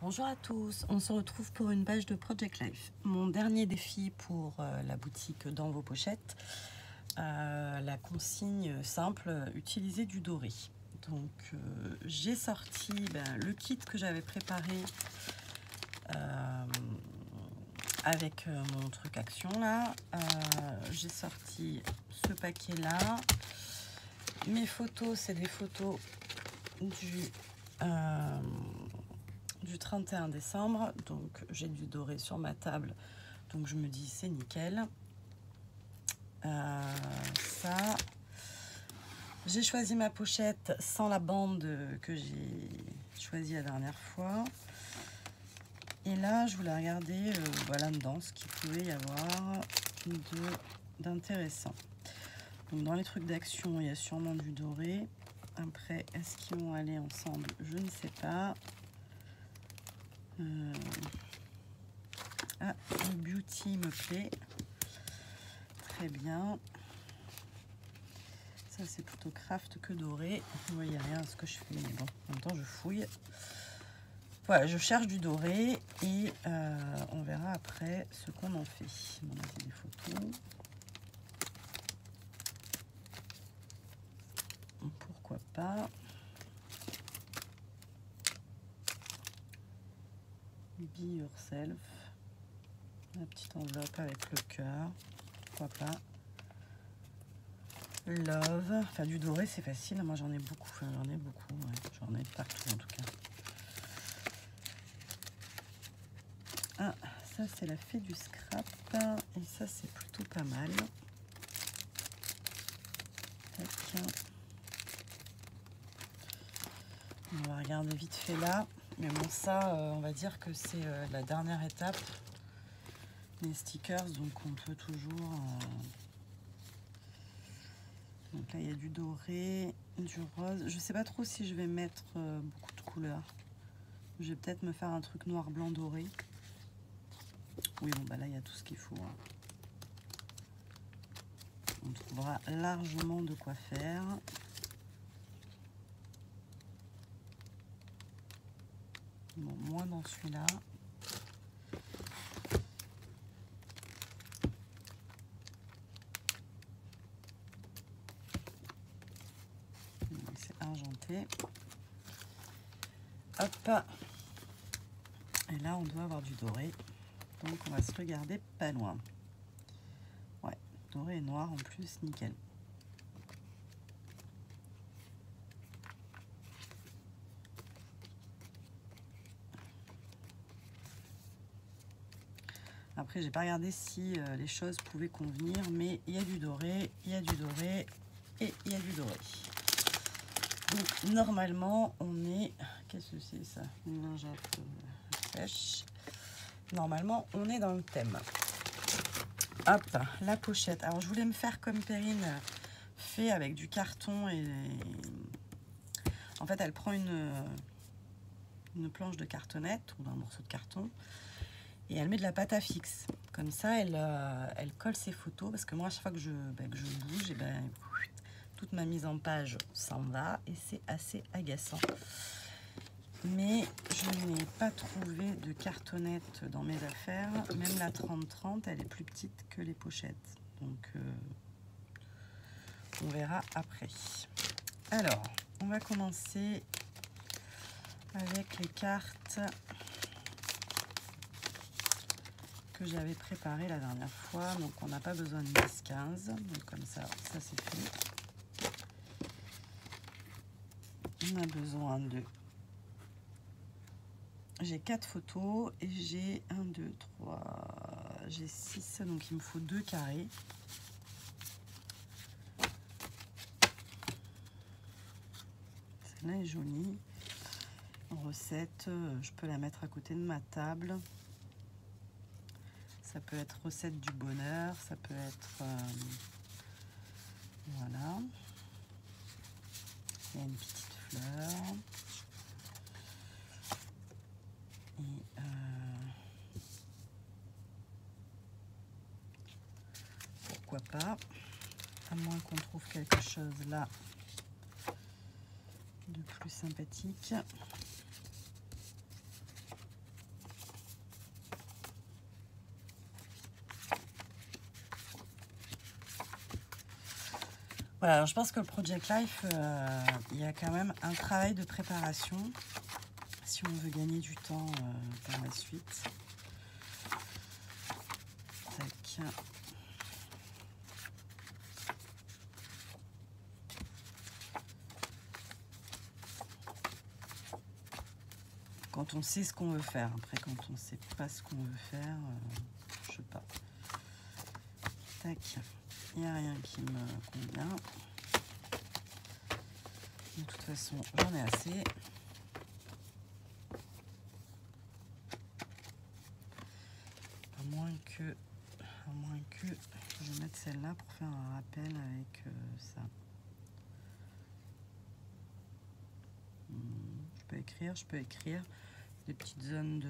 Bonjour à tous, on se retrouve pour une page de Project Life. Mon dernier défi pour la boutique Dans vos pochettes, la consigne simple, utiliser du doré. Donc j'ai sorti le kit que j'avais préparé avec mon truc action là. J'ai sorti ce paquet là. Mes photos, c'est des photos du 31 décembre, donc j'ai du doré sur ma table, donc je me dis c'est nickel. Ça, j'ai choisi ma pochette sans la bande que j'ai choisie la dernière fois, et là je voulais regarder là-dedans ce qu'il pouvait y avoir d'intéressant. Donc dans les trucs d'action il y a sûrement du doré. Après, est-ce qu'ils vont aller ensemble? Je ne sais pas. Le beauty me plaît. Très bien. Ça, c'est plutôt craft que doré. Vous voyez rien à ce que je fais, mais bon, en même temps, je fouille. Voilà, je cherche du doré et on verra après ce qu'on en fait. Bon, là, c'est des photos. Pourquoi pas. Be yourself. La petite enveloppe avec le cœur. Pourquoi pas. Love. Enfin, du doré, c'est facile. Moi, j'en ai beaucoup. Enfin, j'en ai beaucoup. Ouais. J'en ai partout, en tout cas. Ah, ça, c'est la fée du scrap. Et ça, c'est plutôt pas mal. Tac. On va regarder vite fait là. Mais bon, ça, on va dire que c'est la dernière étape. Les stickers, donc on peut toujours... Donc là, il y a du doré, du rose. Je sais pas trop si je vais mettre beaucoup de couleurs. Je vais peut-être me faire un truc noir, blanc, doré. Oui, bon, bah là, il y a tout ce qu'il faut. Hein. On trouvera largement de quoi faire. Bon, moins dans celui-là. C'est argenté. Hop. Et là, on doit avoir du doré. Donc, on va se regarder pas loin. Ouais, doré et noir en plus, nickel. Après, j'ai pas regardé si les choses pouvaient convenir, mais il y a du doré, il y a du doré et il y a du doré. Donc, normalement, on est... Qu'est-ce que c'est ça? Une lingette sèche. Normalement, on est dans le thème. Hop, la pochette. Alors, je voulais me faire comme Perrine fait avec du carton et... En fait, elle prend une planche de cartonnette ou un morceau de carton et elle met de la pâte à fixe. Comme ça, elle colle ses photos parce que moi, à chaque fois que je bouge, et toute ma mise en page s'en va et c'est assez agaçant. Mais je n'ai pas trouvé de cartonnette dans mes affaires. Même la 30-30, elle est plus petite que les pochettes. Donc, on verra après. Alors, on va commencer avec les cartes que j'avais préparées la dernière fois. Donc, on n'a pas besoin de 10-15. Donc, comme ça c'est fait. On a besoin de... J'ai 4 photos et j'ai 1, 2, 3... J'ai 6, donc il me faut 2 carrés. Celle-là est jolie. Recette, je peux la mettre à côté de ma table. Ça peut être recette du bonheur, ça peut être... voilà. Il y a une petite fleur. Et pourquoi pas, à moins qu'on trouve quelque chose là de plus sympathique. Voilà, alors je pense que le Project Life, il y a quand même un travail de préparation si on veut gagner du temps par la suite. Tac. Quand on sait ce qu'on veut faire. Après, quand on ne sait pas ce qu'on veut faire, je sais pas. Tac. Il n'y a rien qui me convient. De toute façon, j'en ai assez. À moins que je mette celle-là pour faire un rappel avec ça. Je peux écrire des petites zones de...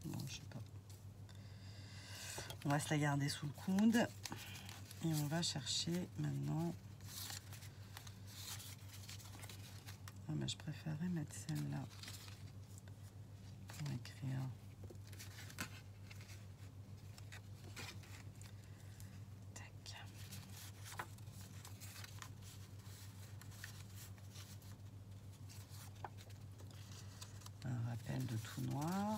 Non, je sais pas. On va se la garder sous le coude et on va chercher maintenant. Ah, mais je préférerais mettre celle-là pour écrire. Tac. Un rappel de tout noir.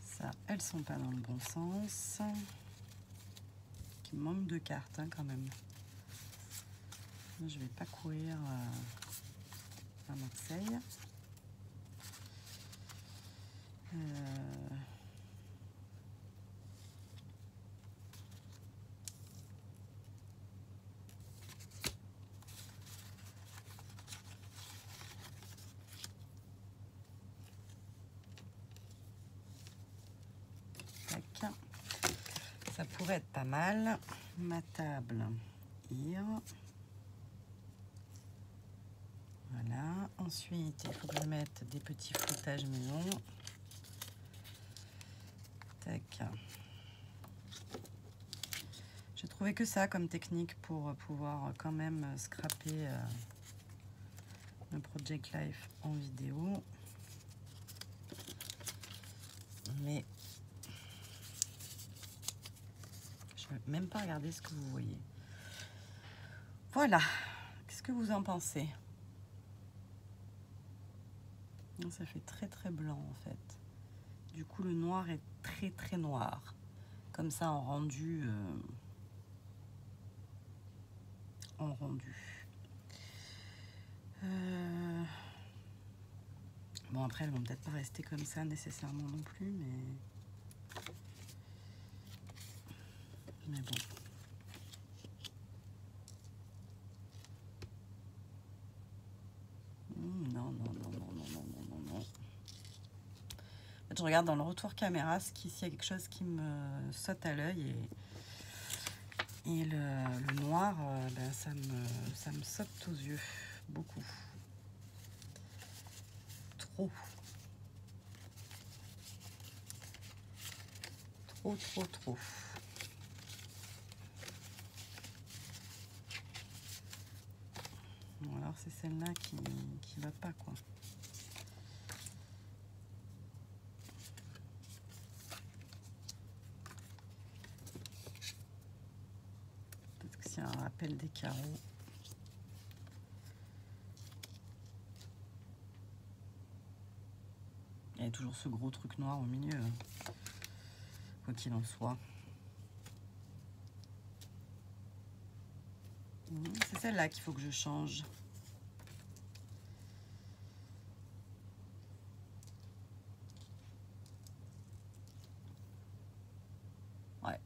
Ça, elles sont pas dans le bon sens. Il manque de cartes hein, quand même. Je vais pas courir à Marseille. Tac. Ça pourrait être pas mal. Ma table, here. Voilà. Ensuite, il faut que je mette des petits flottages maison. Tac. J'ai trouvé que ça comme technique pour pouvoir quand même scraper le Project Life en vidéo. Mais je ne vais même pas regarder ce que vous voyez. Voilà. Qu'est-ce que vous en pensez? Ça fait très très blanc en fait. Du coup le noir est très très noir. Comme ça en rendu. Bon après elles vont peut-être pas rester comme ça nécessairement non plus, mais bon. Non. Je regarde dans le retour caméra s'il y a quelque chose qui me saute à l'œil et le noir, ben, ça me saute aux yeux beaucoup. Trop. Bon, alors c'est celle-là qui va pas quoi. Peut-être que c'est un rappel des carreaux. Il y a toujours ce gros truc noir au milieu, quoi qu'il en soit. C'est celle-là qu'il faut que je change. Ouais.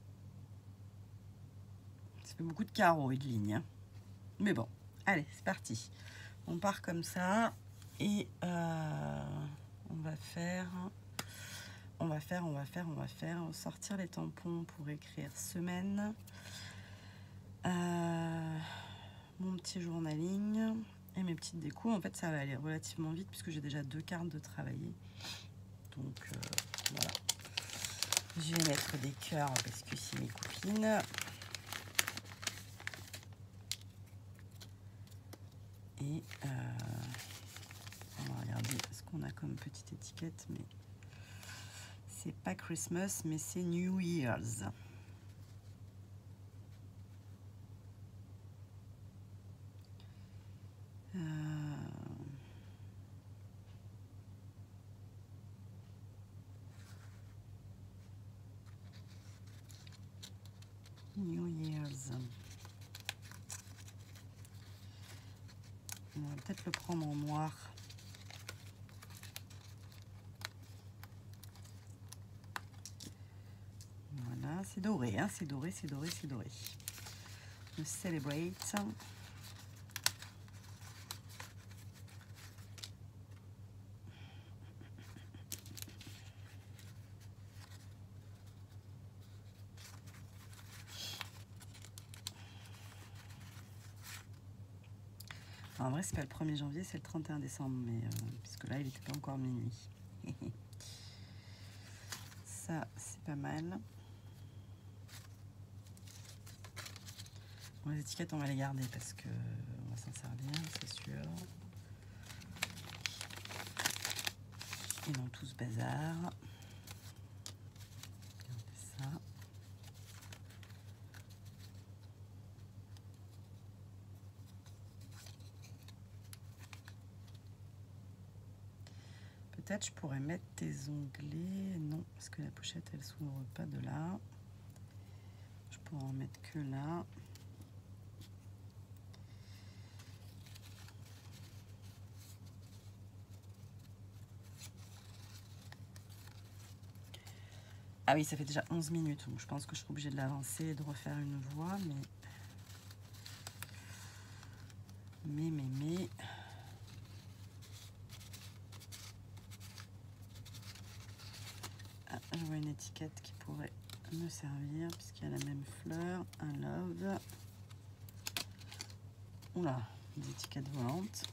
Ça fait beaucoup de carreaux et de lignes. Mais bon, allez, c'est parti. On part comme ça et on va sortir les tampons pour écrire semaine. Mon petit journaling et mes petites décos. En fait, ça va aller relativement vite puisque j'ai déjà 2 cartes de travailler. Donc, voilà. Je vais mettre des cœurs parce que c'est mes copines. Et on va regarder ce qu'on a comme petite étiquette, mais c'est pas Christmas, mais c'est New Year's. peut-être le prendre en noir. Voilà, c'est doré, hein, c'est doré, c'est doré, c'est doré. Le Celebrate. En vrai, c'est pas le 1er janvier, c'est le 31 décembre, mais puisque là, il n'était pas encore minuit. Ça, c'est pas mal. Bon, les étiquettes, on va les garder parce que on va s'en servir, c'est sûr. Et dans tout ce bazar. Regardez ça. Peut-être je pourrais mettre des onglets. Non, parce que la pochette, elle s'ouvre pas de là. Je pourrais en mettre que là. Ah oui, ça fait déjà 11 minutes, donc je pense que je suis obligée de l'avancer et de refaire une voix, mais... Ah, je vois une étiquette qui pourrait me servir, puisqu'il y a la même fleur, un love. Oula, des étiquettes volantes.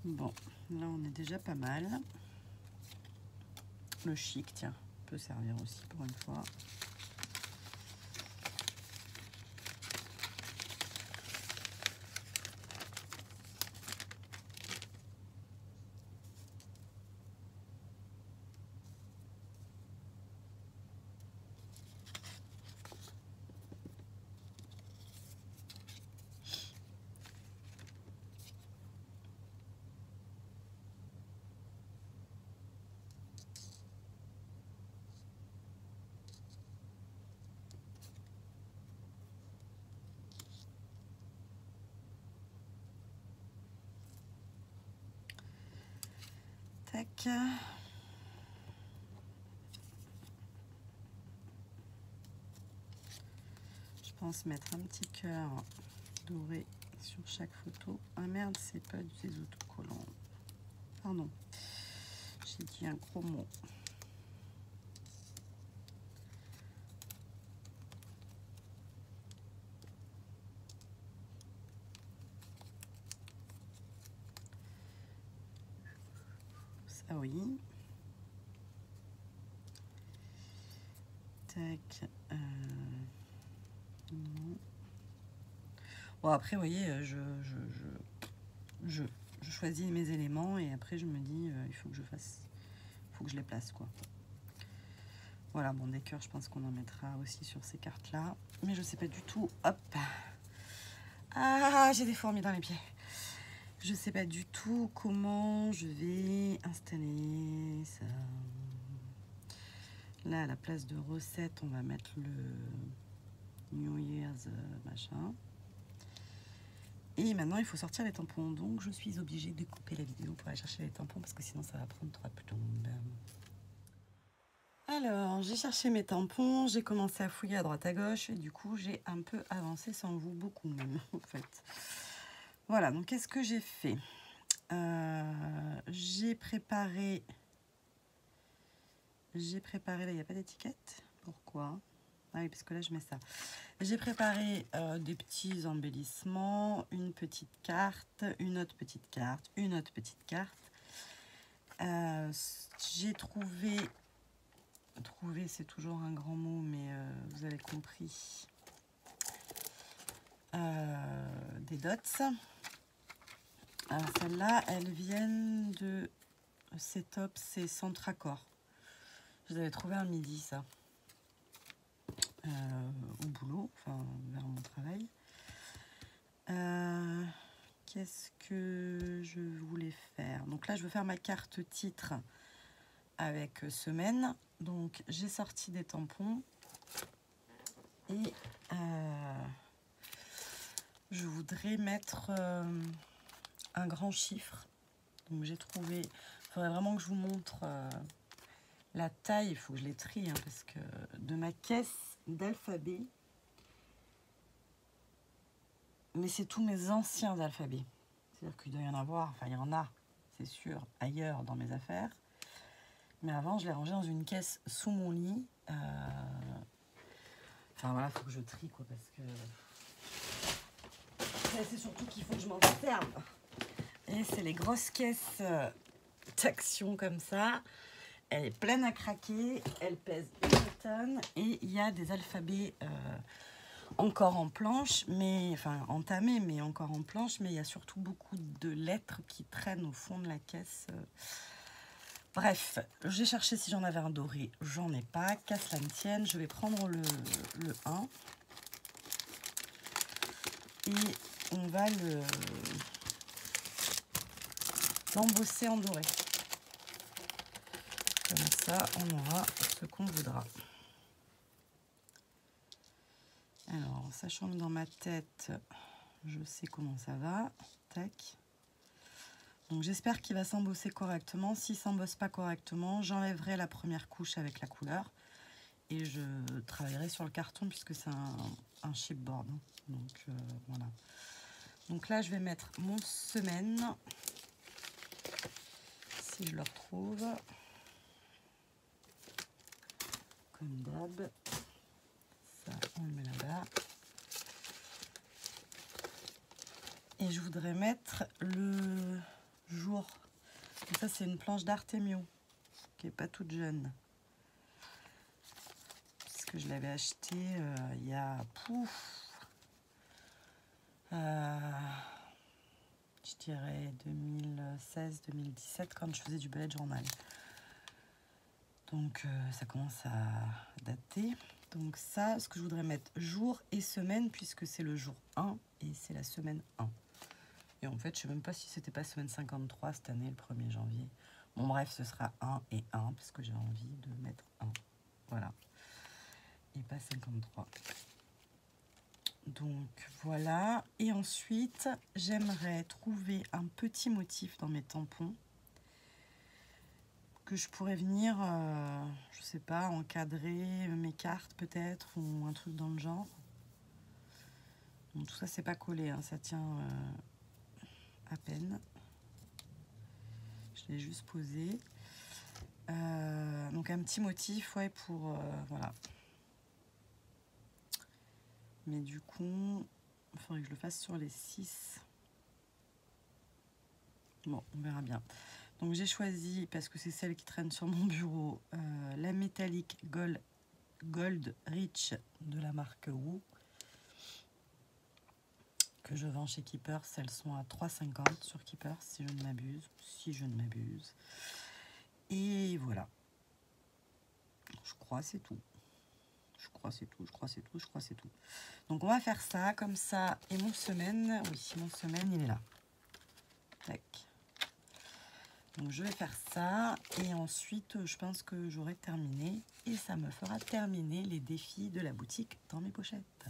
Bon, là on est déjà pas mal. Le chic, tiens, peut servir aussi pour une fois. Tac. Je pense mettre un petit cœur doré sur chaque photo. Ah merde, c'est pas des autocollants. Pardon, j'ai dit un gros mot. Ça oui. Tac. Non. Bon, après, vous voyez, je choisis mes éléments et après je me dis, il faut que je fasse, faut que je les place, quoi. Voilà, bon, des cœurs, je pense qu'on en mettra aussi sur ces cartes-là. Mais je sais pas du tout. Hop. Ah, j'ai des fourmis dans les pieds. Je sais pas du tout comment je vais installer ça. Là, à la place de recette, on va mettre le New Year's machin. Et maintenant, il faut sortir les tampons. Donc, je suis obligée de couper la vidéo pour aller chercher les tampons parce que sinon, ça va prendre 3 plombes. Alors, j'ai cherché mes tampons. J'ai commencé à fouiller à droite à gauche. Et du coup, j'ai un peu avancé sans vous, beaucoup même, en fait. Voilà, donc qu'est-ce que j'ai fait? J'ai préparé... là, il n'y a pas d'étiquette. Pourquoi? Ah oui, parce que là, je mets ça. J'ai préparé des petits embellissements, une petite carte, une autre petite carte, une autre petite carte. J'ai trouvé, c'est toujours un grand mot, mais vous avez compris, des dots. Alors celles-là, elles viennent de Setup, c'est Centracor. Je les avais trouvées un midi, ça. Au boulot, enfin vers mon travail. Qu'est-ce que je voulais faire? Donc là, je veux faire ma carte titre avec semaine Donc j'ai sorti des tampons et je voudrais mettre un grand chiffre. Donc j'ai trouvé, il faudrait vraiment que je vous montre la taille, il faut que je les trie, hein, parce que de ma caisse d'alphabet, mais c'est tous mes anciens alphabets. C'est-à-dire qu'il doit y en avoir, enfin il y en a, c'est sûr, ailleurs dans mes affaires. Mais avant, je l'ai rangé dans une caisse sous mon lit. Enfin voilà, il faut que je trie, quoi, parce que c'est surtout qu'il faut que je m'en serve. Et c'est les grosses caisses d'Action comme ça. Elle est pleine à craquer, elle pèse 1 tonne et il y a des alphabets encore en planche, mais enfin entamés, mais encore en planche. Mais il y a surtout beaucoup de lettres qui traînent au fond de la caisse. Bref, j'ai cherché si j'en avais un doré, j'en ai pas, qu'à cela ne tienne, je vais prendre le 1 et on va l'embosser en doré. Comme ça, on aura ce qu'on voudra. Alors, sachant que dans ma tête, je sais comment ça va, tac. Donc j'espère qu'il va s'embosser correctement. S'il ne s'embosse pas correctement, j'enlèverai la première couche avec la couleur. Et je travaillerai sur le carton puisque c'est un chipboard. Donc voilà. Donc là, je vais mettre mon semaine. Si je le retrouve. Comme d'hab. Ça, on le met là-bas. Et je voudrais mettre le jour. Donc ça, c'est une planche d'Artemio qui n'est pas toute jeune. Parce que je l'avais acheté il y a... je dirais 2016-2017 quand je faisais du bullet journal. Donc ça commence à dater. Donc ça, ce que je voudrais mettre jour et semaine puisque c'est le jour 1 et c'est la semaine 1. Et en fait, je ne sais même pas si c'était pas semaine 53 cette année, le 1er janvier. Bon bref, ce sera 1 et 1 parce que j'ai envie de mettre 1. Voilà. Et pas 53. Donc voilà. Et ensuite, j'aimerais trouver un petit motif dans mes tampons que je pourrais venir, je sais pas, encadrer mes cartes peut-être ou un truc dans le genre. Donc tout ça, c'est pas collé, hein, ça tient à peine. Je l'ai juste posé. Donc un petit motif, ouais, pour voilà. Mais du coup, il faudrait que je le fasse sur les 6. Bon, on verra bien. Donc j'ai choisi, parce que c'est celle qui traîne sur mon bureau, la métallique Gold Rich de la marque Wu, que je vends chez Keepers. Elles sont à 3,50 sur Keepers, si je ne m'abuse. Et voilà. Je crois c'est tout. Je crois c'est tout. Donc on va faire ça, comme ça. Et mon semaine, oui, mon semaine, il est là. Tac. Donc je vais faire ça. Et ensuite, je pense que j'aurai terminé. Et ça me fera terminer les défis de la boutique dans mes pochettes.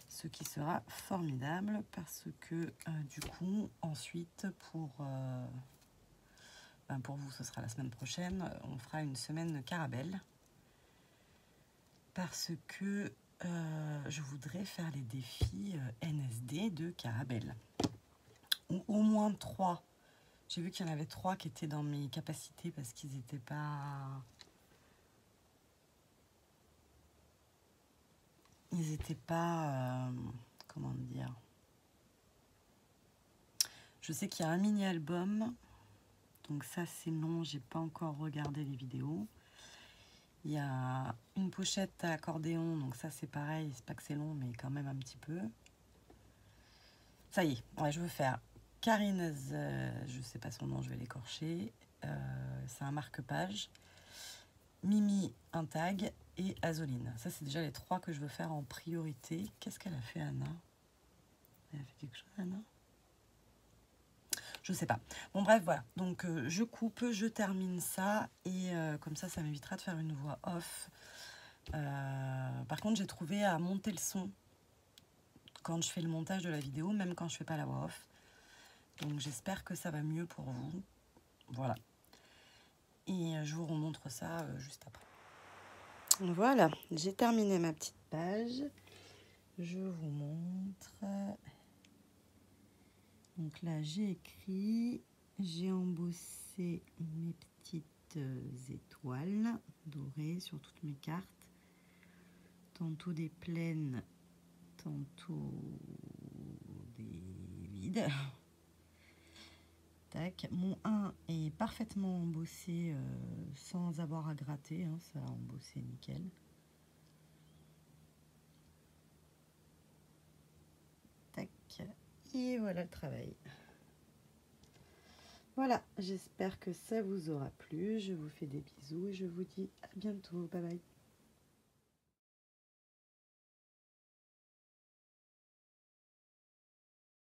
Ce qui sera formidable parce que du coup, ensuite, pour vous, ce sera la semaine prochaine. On fera une semaine Carabelle. Parce que je voudrais faire les défis NSD de Carabelle. Ou au moins 3. J'ai vu qu'il y en avait 3 qui étaient dans mes capacités parce qu'ils n'étaient pas... comment dire? Je sais qu'il y a un mini-album. Donc ça, c'est non, j'ai pas encore regardé les vidéos. Il y a une pochette à accordéon, donc ça c'est pareil, c'est pas que c'est long, mais quand même un petit peu. Ça y est, ouais, je veux faire Karine, je sais pas son nom, je vais l'écorcher. C'est un marque-page. Mimi, un tag, et Azoline. Ça c'est déjà les 3 que je veux faire en priorité. Qu'est-ce qu'elle a fait, Anna? Elle a fait quelque chose, Anna? Je sais pas. Bon bref, voilà. Donc je coupe, je termine ça et comme ça m'évitera de faire une voix off. Par contre, j'ai trouvé à monter le son quand je fais le montage de la vidéo, même quand je fais pas la voix off. Donc j'espère que ça va mieux pour vous. Voilà. Et je vous remontre ça juste après. Voilà, j'ai terminé ma petite page. Je vous montre. Donc là, j'ai écrit, j'ai embossé mes petites étoiles dorées sur toutes mes cartes. Tantôt des pleines, tantôt des vides. Tac. Mon 1 est parfaitement embossé sans avoir à gratter, hein, ça a embossé nickel. Tac. Et voilà le travail. Voilà, j'espère que ça vous aura plu. Je vous fais des bisous et je vous dis à bientôt. Bye bye.